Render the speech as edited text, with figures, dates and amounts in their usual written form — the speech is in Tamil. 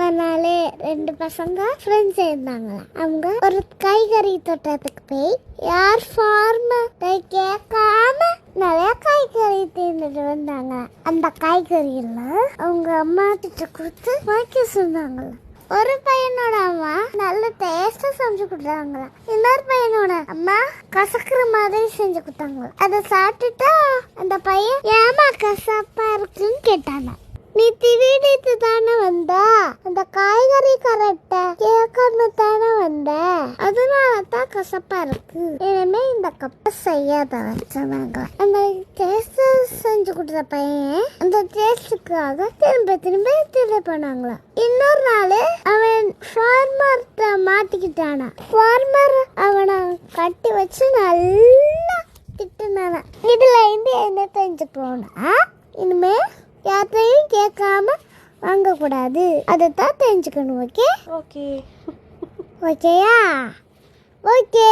ஒரு நாள் ரெண்டு பசங்க ஃப்ரெண்ட்ஸ் இருந்தாங்களாம். அவங்க ஒரு காய்கறி தோட்டத்துக்கு போய் யார் ஃபார்மர் கேட்காம நிறைய காய்கறி தீர்ந்துட்டு வந்தாங்க. அந்த காய்கறியில அவங்க அம்மா கிட்ட கொடுத்து வாங்கி சொன்னாங்களாம். ஒரு பையனோட அம்மா நல்ல டேஸ்டா செஞ்சு கொடுத்தாங்களா, இன்னொரு பையனோட அம்மா கசக்குற மாதிரி செஞ்சு கொடுத்தாங்களா. அதை சாப்பிட்டுட்டா அந்த பையன் ஏமா கசப்பா இருக்குன்னு கேட்டாங்க. நீ திருடிட்டு தானே வந்த, அந்த காய்கறி கரெக்டா கேட்கணும் தானே வந்த, அதனாலதான் கசப்பா இருக்கு, இனிமே இந்த கப்பை செய்யாத சொன்னாங்க. அந்த டேஸ்ட் செஞ்சு கொடுத்த பையன் அந்த டேஸ்டுக்காக திரும்ப திருட போனாங்களா. இன்னொரு நாள் அவன் ஃபார்மர்ட்ட மாட்டிக்கிட்டானா. ஃபார்மர் அவனை கட்டி வச்சு நல்லா திட்டுனானா. இதுல இருந்து என்ன தெரிஞ்சு போனா, இனிமே யாரையும் கேட்காம வாங்கக்கூடாது, அதை தான் தெரிஞ்சுக்கணும். ஓகே ஓகே ஓகேயா? ஓகே.